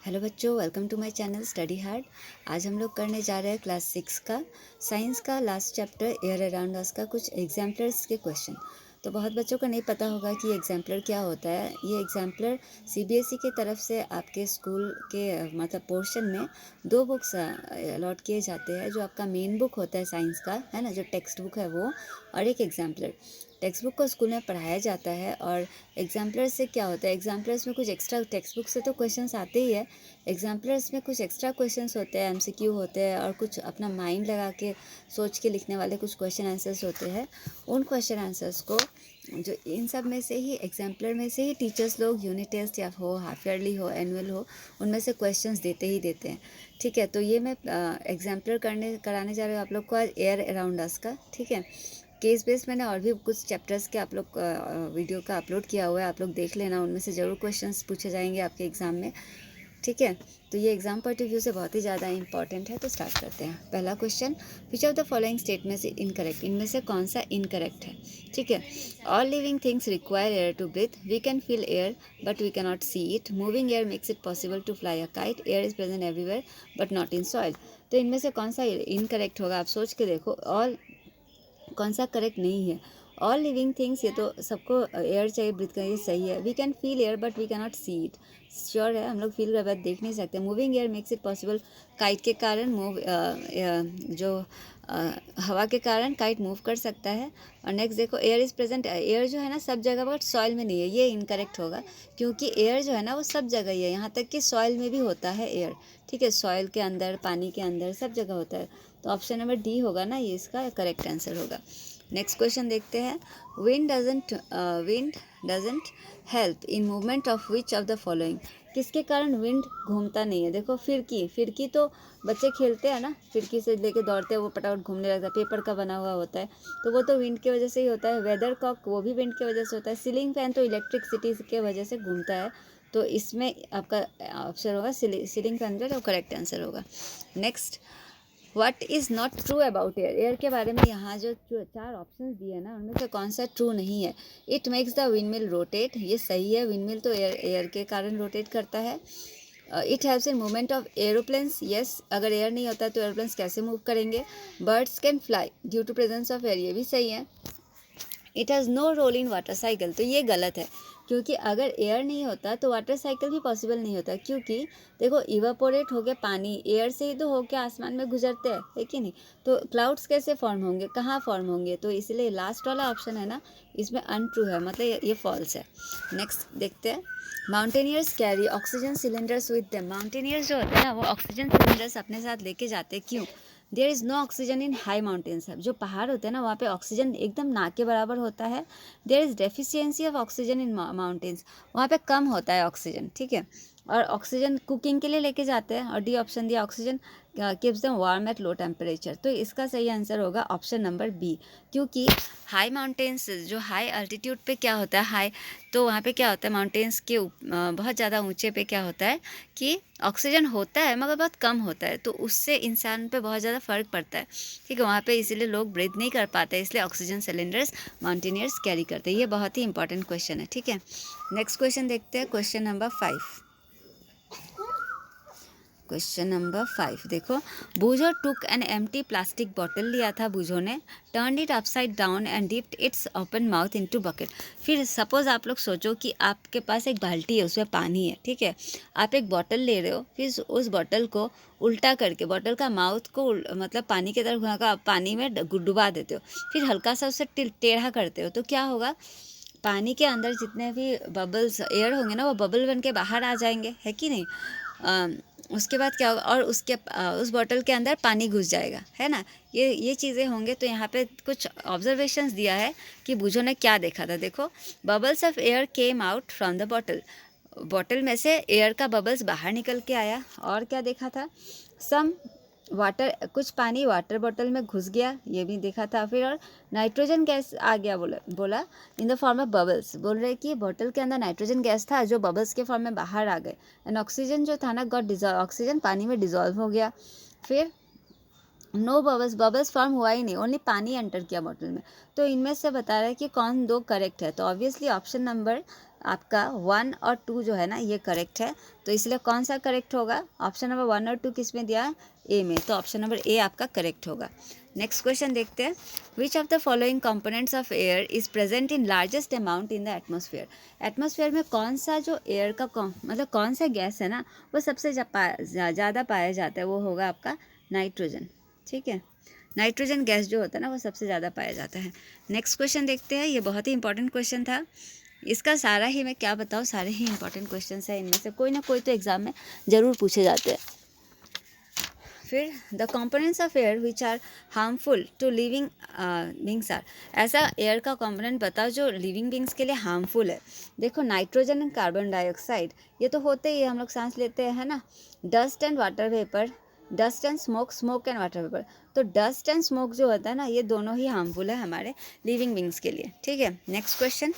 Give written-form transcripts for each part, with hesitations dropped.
Hello बच्चों, welcome to my channel study hard. आज हम लोग करने जा रहे हैं क्लास 6 का साइंस का last chapter air around us का कुछ एग्जाम्पलर्स के क्वेश्चन। तो बहुत बच्चों को नहीं पता होगा कि एग्जाम्पलर क्या होता है। ये एग्जाम्पलर सीबीएसई की तरफ से आपके स्कूल के मतलब पोर्शन में 2 बुक्स अलॉट किए जाते हैं। जो आपका मेन बुक होता है साइंस का, है ना, जो टेक्स्ट बुक है वो, और एक एग्जाम्पलर। टेक्स्ट बुक को स्कूल में पढ़ाया जाता है और एग्जाम्पलर से क्या होता है, एग्जाम्पलर्स में कुछ एक्स्ट्रा, टेक्स्ट बुक से तो क्वेश्चंस आते ही है, एग्जाम्पलर्स में कुछ एक्स्ट्रा क्वेश्चंस होते हैं, एमसीक्यू होते हैं और कुछ अपना माइंड लगा के सोच के लिखने वाले कुछ क्वेश्चन आंसर्स होते हैं। उन क्वेश्चन आंसर्स को जो इन सब में से ही, एग्जाम्पलर में से ही टीचर्स लोग यूनिट टेस्ट या हो, हाफ ईयरली हो, एनुअल हो, उनमें से क्वेश्चंस देते ही देते हैं। ठीक है, तो ये मैं एग्जाम्पलर कराने जा रही हूँ आप लोग को आज एयर अराउंड अस का। ठीक है, केस बेस मैंने और भी कुछ चैप्टर्स के आप लोग वीडियो का अपलोड किया हुआ है, आप लोग देख लेना, उनमें से ज़रूर क्वेश्चंस पूछे जाएंगे आपके एग्ज़ाम में। ठीक है, तो ये एग्जाम पॉइंट ऑफ व्यू से बहुत ही ज़्यादा इंपॉर्टेंट है। तो स्टार्ट करते हैं। पहला question, which of the following statement is incorrect, इनमें से कौन सा इनकरेक्ट है। ठीक है, all living things require air to breathe, we can feel air but we can not see it, moving air makes it possible to fly a kite, air is present everywhere but not in soil. तो इनमें से कौन सा incorrect होगा, आप सोच के देखो। ऑल कौन सा करेक्ट नहीं है। ऑल लिविंग थिंग्स, ये तो सबको एयर चाहिए ब्रीथ करने, ये सही है। We can feel air but we can not see it, sure है, हम लोग फील कर बाद देख नहीं सकते। Moving air makes it possible, kite के कारण मूव, जो हवा के कारण काइट मूव कर सकता है। और नेक्स्ट देखो, एयर इज़ प्रेजेंट, एयर जो है ना सब जगह बट सॉइल में नहीं है, ये इनकरेक्ट होगा, क्योंकि एयर जो है ना वो सब जगह ही है, यहाँ तक कि सॉइल में भी होता है एयर। ठीक है, सॉइल के अंदर, पानी के अंदर, सब जगह होता है। तो ऑप्शन नंबर डी होगा ना, ये इसका करेक्ट आंसर होगा। नेक्स्ट क्वेश्चन देखते हैं। Wind doesn't help in movement of which of the following, किसके कारण विंड घूमता नहीं है। देखो, फिरकी तो बच्चे खेलते हैं ना, फिरकी से लेके दौड़ते हैं, वो पटापट घूमने लगता है, पेपर का बना हुआ होता है, तो वो तो विंड की वजह से ही होता है। वेदर कॉक, वो भी विंड की वजह से होता है। सीलिंग फैन तो इलेक्ट्रिसिटी के वजह से घूमता है। तो इसमें आपका ऑप्शन होगा सीलिंग फैन, जो करेक्ट आंसर होगा। Next, what is not true about air, air के बारे में यहाँ जो 4 ऑप्शन दिए हैं ना, उनमें से कौन सा ट्रू नहीं है। It makes the windmill rotate, ये सही है, विंडमिल तो एयर के कारण रोटेट करता है। It haves in movement of aeroplanes, yes, अगर एयर नहीं होता तो एरोप्लेन्स कैसे मूव करेंगे। Birds can fly due to presence of air, ये भी सही है। It has no role in water cycle, तो ये गलत है, क्योंकि अगर एयर नहीं होता तो वाटर साइकिल भी पॉसिबल नहीं होता। क्योंकि देखो, इवापोरेट हो गया पानी, एयर से ही तो होके आसमान में गुजरते हैं, है कि नहीं। तो क्लाउड्स कैसे फॉर्म होंगे, कहाँ फॉर्म होंगे, तो इसलिए लास्ट वाला ऑप्शन है ना, इसमें अनट्रू है, मतलब ये फॉल्स है। नेक्स्ट देखते हैं। Mountaineers carry oxygen cylinders with them, mountaineers जो होते हैं ना वो ऑक्सीजन सिलेंडर्स अपने साथ लेके जाते हैं, क्यों। There is no oxygen in high mountains, जो पहाड़ होते हैं ना वहाँ पे ऑक्सीजन एकदम ना के बराबर होता है। There is deficiency of oxygen in mountains, वहाँ पे कम होता है ऑक्सीजन। ठीक है, और ऑक्सीजन कुकिंग के लिए लेके जाते हैं। और डी ऑप्शन दिया, oxygen keeps them warm at low temperature, तो इसका सही आंसर होगा ऑप्शन नंबर बी। क्योंकि हाई माउंटेन्स, जो हाई अल्टीट्यूड पे क्या होता है, हाई, तो वहाँ पे क्या होता है, माउंटेन्स के बहुत ज़्यादा ऊंचे पे क्या होता है कि ऑक्सीजन होता है मगर बहुत कम होता है, तो उससे इंसान पे बहुत ज़्यादा फ़र्क पड़ता है। ठीक है, वहाँ पे इसीलिए लोग ब्रीथ नहीं कर पाते, इसलिए ऑक्सीजन सिलेंडर्स माउंटेनियर्स कैरी करते हैं। ये बहुत ही इंपॉर्टेंट क्वेश्चन है। ठीक है, नेक्स्ट क्वेश्चन देखते हैं, क्वेश्चन नंबर 5। क्वेश्चन नंबर 5 देखो, Boojho took an empty plastic bottle, लिया था बूझो ने, turn it upside down and dipped its open mouth into bucket. फिर सपोज आप लोग सोचो कि आपके पास एक बाल्टी है, उसमें पानी है। ठीक है, आप एक बॉटल ले रहे हो, फिर उस बॉटल को उल्टा करके, बॉटल का माउथ को मतलब पानी की तरफ घुमा, पानी में डुबा देते हो, फिर हल्का सा उसे टेढ़ा करते हो, तो क्या होगा, पानी के अंदर जितने भी बबल्स एयर होंगे ना वो बबल बन के बाहर आ जाएंगे, है कि नहीं। उसके बाद क्या होगा, और उस बॉटल के अंदर पानी घुस जाएगा, है ना। ये चीज़ें होंगे। तो यहाँ पे कुछ ऑब्जर्वेशंस दिया है कि बूझो ने क्या देखा था। देखो, bubbles of air came out from the bottle, bottle में से एयर का बबल्स बाहर निकल के आया। और क्या देखा था, सम वाटर, कुछ पानी वाटर बॉटल में घुस गया, ये भी देखा था। फिर और नाइट्रोजन गैस आ गया, बोला इन द फॉर्म ऑफ बबल्स, बोल रहे कि बॉटल के अंदर नाइट्रोजन गैस था जो बबल्स के फॉर्म में बाहर आ गए। एंड ऑक्सीजन जो था ना गॉट डिजॉल्व, ऑक्सीजन पानी में डिजॉल्व हो गया। फिर नो बबल्स, बबल्स फॉर्म हुआ ही नहीं, ओनली पानी एंटर किया बॉटल में। तो इनमें से बता रहा है कि कौन दो करेक्ट है। तो ऑब्वियसली ऑप्शन नंबर आपका 1 और 2 जो है ना ये करेक्ट है, तो इसलिए कौन सा करेक्ट होगा? ऑप्शन नंबर 1 और 2 किस में दिया है? ए में, तो ऑप्शन नंबर ए आपका करेक्ट होगा। नेक्स्ट क्वेश्चन देखते हैं, विच of the following components of air is present in largest amount in the atmosphere? Atmosphere में कौन सा जो एयर का मतलब कौन सा गैस है ना वो सबसे ज़्यादा पाया जाता है? वो होगा आपका नाइट्रोजन। ठीक है, नाइट्रोजन गैस जो होता है ना वो सबसे ज़्यादा पाया जाता है। नेक्स्ट क्वेश्चन देखते हैं, ये बहुत ही इंपॉर्टेंट क्वेश्चन था। इसका सारा ही मैं क्या बताऊँ, सारे ही इंपॉर्टेंट क्वेश्चंस हैं, इनमें से कोई ना कोई तो एग्ज़ाम में ज़रूर पूछे जाते हैं। फिर the components of air which are harmful to living beings are, ऐसा एयर का कंपोनेंट बताओ जो लिविंग बींग्स के लिए हार्मफुल है। देखो नाइट्रोजन एंड कार्बन डाइऑक्साइड ये तो होते ही हम लोग सांस लेते हैं ना। Dust and water vapour, dust and smoke, smoke and water vapour, तो डस्ट एंड स्मोक जो होता है ना ये दोनों ही हार्मफुल है हमारे लिविंग बींग्स के लिए। ठीक है, next question,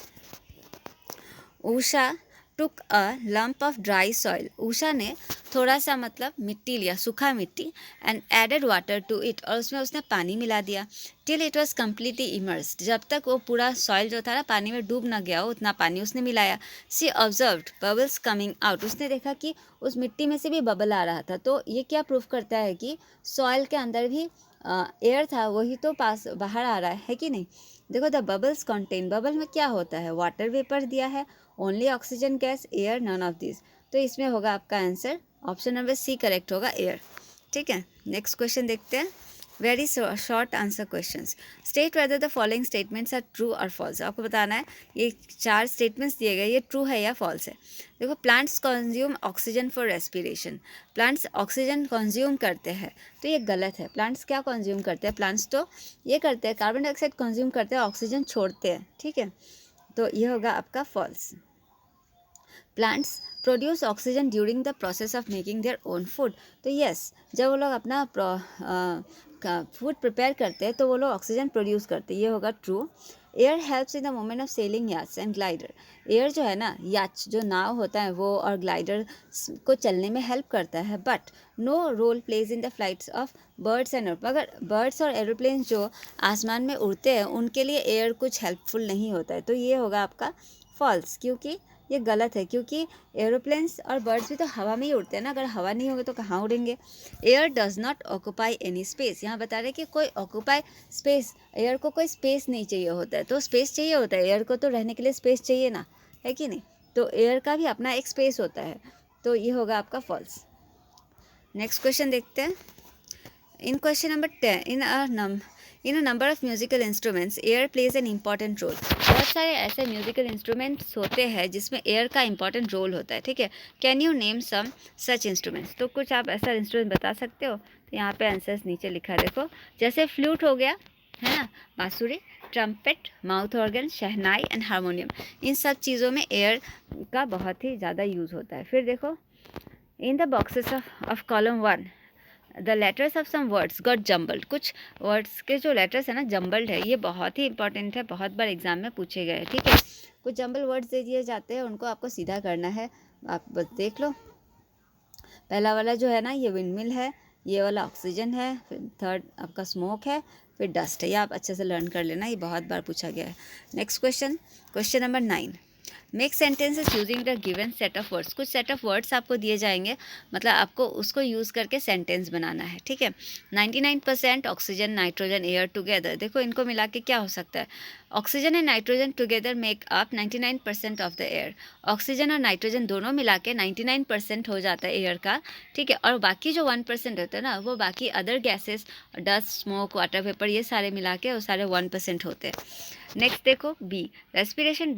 Usha took a lump of dry soil, Usha ने थोड़ा सा मतलब मिट्टी लिया, सूखा मिट्टी, and added water to it, और उसमें उसने पानी मिला दिया, till it was completely immersed, जब तक वो पूरा सॉइल जो था ना पानी में डूब ना गया हो उतना पानी उसने मिलाया। सी ऑब्जर्व्ड बबल्स कमिंग आउट, उसने देखा कि उस मिट्टी में से भी बबल आ रहा था, तो ये क्या प्रूफ करता है कि सॉइल के अंदर भी एयर था, वही तो पास बाहर आ रहा है कि नहीं। देखो द बबल्स कंटेन, बबल में क्या होता है? वाटर वेपर दिया है, only oxygen gas, air, none of this, तो इसमें होगा आपका answer option number C correct होगा, एयर। ठीक है, नेक्स्ट क्वेश्चन देखते हैं, very short answer questions, state whether the following statements are true और फॉल्स, आपको बताना है ये 4 स्टेटमेंट्स दिए गए ये ट्रू है या फॉल्स है। देखो plants consume oxygen for respiration, plants oxygen consume करते हैं, तो ये गलत है। प्लांट्स क्या कंज्यूम करते हैं? प्लांट्स तो ये करते हैं कार्बन डाइऑक्साइड कंज्यूम करते हैं, ऑक्सीजन छोड़ते हैं। ठीक है, तो ये होगा आपका false. Plants produce oxygen during the process of making their own food, तो यस जब वो लोग अपना फूड प्रिपेयर करते हैं तो वो लोग ऑक्सीजन प्रोड्यूस करते हैं, ये होगा true. Air helps in the movement of selling याच एंड ग्लाइडर, एयर जो है ना याच जो नाव होता है वो और ग्लाइडर को चलने में हेल्प करता है, but no role plays in the flights of birds and मगर बर्ड्स और एरोप्लेन्स जो आसमान में उड़ते हैं उनके लिए एयर कुछ हेल्पफुल नहीं होता है, तो ये होगा आपका फॉल्स, क्योंकि ये गलत है, क्योंकि एरोप्लेन्स और बर्ड्स भी तो हवा में ही उड़ते हैं ना, अगर हवा नहीं होगी तो कहाँ उड़ेंगे। Air does not occupy any space, यहाँ बता रहे कि कोई ऑक्यूपाई स्पेस, एयर को कोई स्पेस नहीं चाहिए होता है, तो स्पेस चाहिए होता है एयर को, तो रहने के लिए स्पेस चाहिए ना, है कि नहीं, तो एयर का भी अपना एक स्पेस होता है, तो ये होगा आपका फॉल्स। नेक्स्ट क्वेश्चन देखते हैं, in question number 10 in a number of musical instruments air plays an important role, बहुत सारे ऐसे म्यूजिकल इंस्ट्रूमेंट्स होते हैं जिसमें एयर का इंपॉर्टेंट रोल होता है। ठीक है, can you name some such instruments, तो कुछ आप ऐसा इंस्ट्रूमेंट बता सकते हो? तो यहाँ पे आंसर्स नीचे लिखा देखो, जैसे फ्लूट हो गया है ना, बांसुरी, trumpet, mouth organ, shehnai and harmonium, इन सब चीज़ों में एयर का बहुत ही ज़्यादा यूज़ होता है। फिर देखो in the boxes of column 1 the letters of some words got jumbled, कुछ वर्ड्स के जो लेटर्स है ना जम्बल्ड है, ये बहुत ही इंपॉर्टेंट है, बहुत बार एग्जाम में पूछे गए। ठीक है, कुछ जम्बल वर्ड्स दे दिए जाते हैं, उनको आपको सीधा करना है, आप बस देख लो। पहला वाला जो है ना ये विंडमिल है, ये वाला ऑक्सीजन है, फिर थर्ड आपका स्मोक है, फिर डस्ट है, ये आप अच्छे से लर्न कर लेना, ये बहुत बार पूछा गया है। Next question, question number 9, make sentences using the given set of words, कुछ सेट ऑफ वर्ड्स आपको दिए जाएंगे, मतलब आपको उसको यूज़ करके सेंटेंस बनाना है। ठीक है, 99% ऑक्सीजन नाइट्रोजन एयर टुगेदर, देखो इनको मिला के क्या हो सकता है, oxygen and nitrogen together make up 99% of the air, oxygen और नाइट्रोजन दोनों मिला के 99% हो जाता है एयर का। ठीक है, और बाकी जो 1% होता है ना वो बाकी other gases, dust, smoke, water vapour, ये सारे मिला के वो सारे 1% होते हैं। नेक्स्ट देखो B, respiration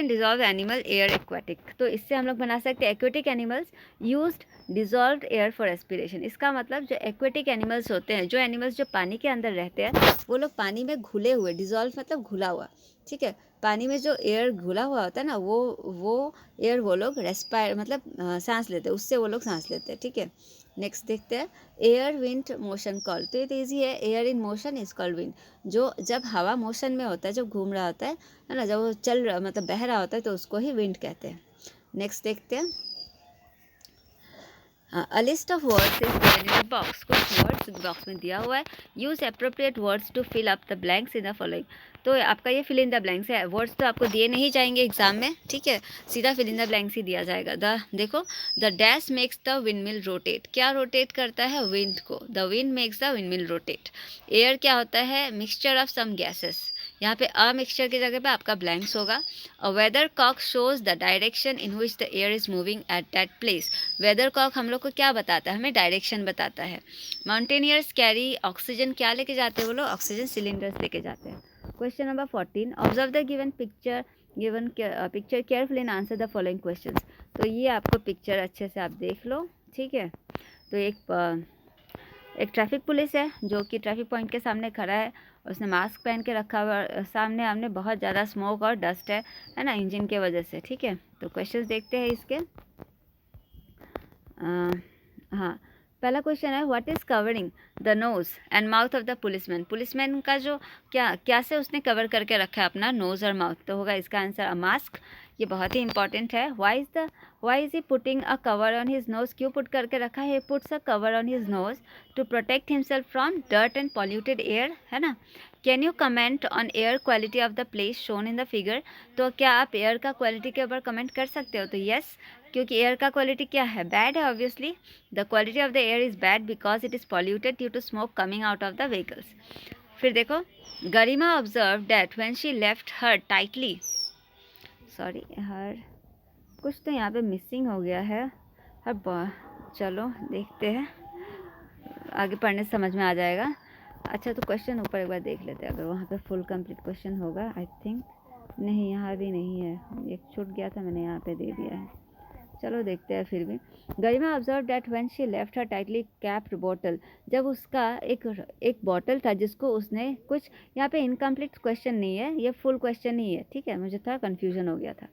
dissolve animal air aquatic, तो इससे हम लोग बना सकते हैं aquatic animals used dissolved air for respiration, इसका मतलब जो एक्वेटिक एनिमल्स होते हैं, जो एनिमल्स जो पानी के अंदर रहते हैं वो लोग पानी में घुले हुए, डिजॉल्व मतलब घुला हुआ। ठीक है, पानी में जो एयर घुला हुआ होता है ना वो एयर वो लोग रेस्पायर मतलब सांस लेते हैं, उससे वो लोग सांस लेते हैं। ठीक है, नेक्स्ट देखते हैं एयर विंड मोशन कॉल, तो ये तो ईजी है, air in motion is called wind, जो जब हवा मोशन में होता है, जब घूम रहा होता है ना, जब वो चल रहा मतलब बह रहा होता है तो उसको ही विंड कहते हैं। नेक्स्ट देखते हैं a list of words is given in the box, कुछ वर्ड्स बॉक्स में दिया हुआ है, use appropriate words to fill up the blanks in the following. तो आपका ये फिल इन द ब्लैंक्स है, वर्ड्स तो आपको दिए नहीं जाएंगे एग्जाम में, ठीक है, सीधा फिल इन द ब्लैंक्स ही दिया जाएगा। देखो, the dash makes the wind mill rotate, क्या रोटेट करता है, विंड को, the wind makes the wind mill rotate. Air क्या होता है, मिक्सचर ऑफ सम गैसेस, यहाँ पे अ मिक्सचर की जगह पे आपका ब्लैंक्स होगा। A weather cock shows the direction in which the air is moving at that place, weather cock हम लोग को क्या बताता है, हमें डायरेक्शन बताता है। माउंटेनियर्स कैरी ऑक्सीजन, क्या लेके जाते हैं वो लोग, ऑक्सीजन सिलेंडर्स लेके जाते हैं। Question number 14, observe the given picture carefully and answer the following question. तो ये आपको पिक्चर अच्छे से आप देख लो, ठीक है। तो एक ट्रैफिक पुलिस है जो कि ट्रैफिक पॉइंट के सामने खड़ा है, उसने मास्क पहन के रखा हुआ है, सामने हमने बहुत ज़्यादा स्मोक और डस्ट है ना, इंजन के वजह से, ठीक है। तो क्वेश्चंस देखते हैं इसके। हाँ, पहला क्वेश्चन है, what is covering the nose and mouth of the policeman, policeman का जो क्या से उसने कवर करके रखा है अपना नोज़ और माउथ, तो होगा इसका आंसर अ मास्क, ये बहुत ही इंपॉर्टेंट है। Why is he putting a cover on his nose, क्यों पुट करके रखा है, puts a cover on his nose to protect himself from dirt and polluted air, है ना। Can you comment on air quality of the place shown in the figure, तो क्या आप air का क्वालिटी के ऊपर कमेंट कर सकते हो, तो यस, क्योंकि एयर का क्वालिटी क्या है, बैड है obviously. The quality of the air is bad because it is polluted due to smoke coming out of the vehicles. फिर देखो, Garima observe that when she left her tightly, sorry her, कुछ तो यहाँ पे missing हो गया है, चलो देखते हैं, आगे पढ़ने से समझ में आ जाएगा। अच्छा, तो क्वेश्चन ऊपर एक बार देख लेते हैं, अगर वहाँ पे फुल कंप्लीट क्वेश्चन होगा, आई थिंक नहीं, यहाँ भी नहीं है, एक छूट गया था, मैंने यहाँ पे दे दिया है, चलो देखते हैं फिर भी। Garima observe that when she left her tightly capped bottle, जब उसका एक बॉटल था जिसको उसने कुछ, यहाँ पे इनकम्प्लीट क्वेश्चन नहीं है, ये फुल क्वेश्चन ही है, ठीक है, मुझे थोड़ा कन्फ्यूजन हो गया था।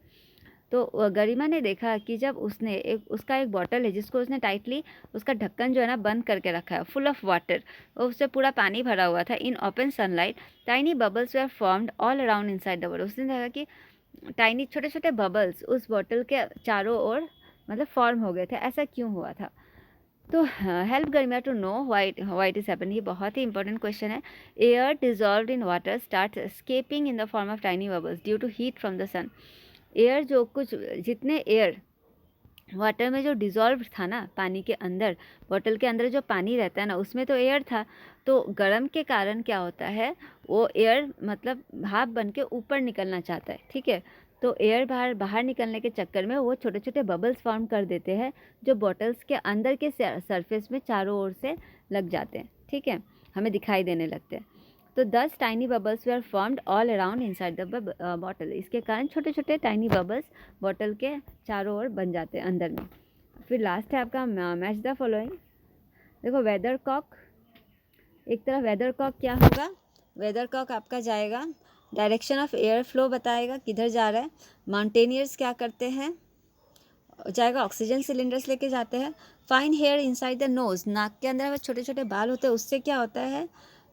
तो गरिमा ने देखा कि जब उसने उसका एक बॉटल है जिसको उसने टाइटली, उसका ढक्कन जो है ना बंद करके रखा है, फुल ऑफ वाटर, और उससे पूरा पानी भरा हुआ था। In open sunlight tiny bubbles were formed all around inside the bottle, उसने देखा कि टाइनी छोटे छोटे बबल्स उस बॉटल के चारों ओर मतलब फॉर्म हो गए थे, ऐसा क्यों हुआ था। तो help Garima to know what is happen, ये बहुत ही इंपॉर्टेंट क्वेश्चन है। Air dissolve in water start escaping in the form of tiny bubbles due to heat from the sun, air जो कुछ जितने एयर वाटर में जो डिज़ोल्व था ना, पानी के अंदर, बॉटल के अंदर जो पानी रहता है ना, उसमें तो एयर था, तो गर्म के कारण क्या होता है, वो एयर मतलब भाप बन के ऊपर निकलना चाहता है, ठीक है, तो एयर बाहर निकलने के चक्कर में वो छोटे छोटे बबल्स फॉर्म कर देते हैं जो बॉटल्स के अंदर के सरफेस में चारों ओर से लग जाते हैं, ठीक है, हमें दिखाई देने लगते हैं। तो 10 tiny bubbles were formed all around inside the bottle, इसके कारण छोटे छोटे टाइनी बबल्स बॉटल के चारों ओर बन जाते हैं अंदर में। फिर लास्ट है आपका मैच द फॉलोइंग। देखो, वेदर कॉक, एक तरफ वेदर कॉक क्या होगा, वेदर कॉक आपका जाएगा डायरेक्शन ऑफ एयर फ्लो बताएगा किधर जा रहा है। माउंटेनियर्स क्या करते हैं, जाएगा ऑक्सीजन सिलेंडर्स लेके जाते हैं। Fine hair inside the nose, नाक के अंदर छोटे छोटे बाल होते हैं, उससे क्या होता है,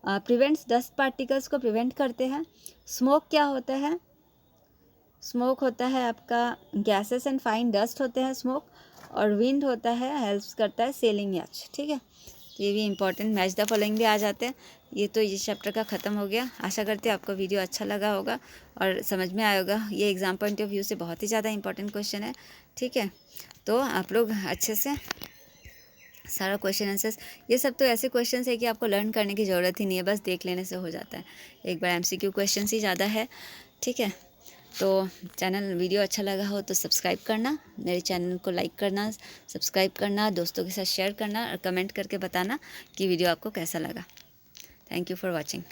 प्रिवेंट्स डस्ट पार्टिकल्स को प्रिवेंट करते हैं। स्मोक क्या होता है, स्मोक होता है आपका गैसेस एंड फाइन डस्ट होते हैं स्मोक, और विंड होता है, हेल्प्स करता है सेलिंग याच, ठीक है। तो ये भी इंपॉर्टेंट मैच द फॉलोइंग भी आ जाते हैं। ये तो ये चैप्टर का ख़त्म हो गया। आशा करते हैं आपको वीडियो अच्छा लगा होगा और समझ में आया होगा। ये एग्ज़ाम पॉइंट ऑफ व्यू से बहुत ही ज़्यादा इंपॉर्टेंट क्वेश्चन है, ठीक है। तो आप लोग अच्छे से सारा क्वेश्चन आंसर्स, ये सब तो ऐसे क्वेश्चंस है कि आपको लर्न करने की ज़रूरत ही नहीं है, बस देख लेने से हो जाता है। एक बार एमसीक्यू क्वेश्चंस ही ज़्यादा है, ठीक है। तो चैनल वीडियो अच्छा लगा हो तो सब्सक्राइब करना, मेरे चैनल को लाइक करना, सब्सक्राइब करना, दोस्तों के साथ शेयर करना और कमेंट करके बताना कि वीडियो आपको कैसा लगा। Thank you for watching.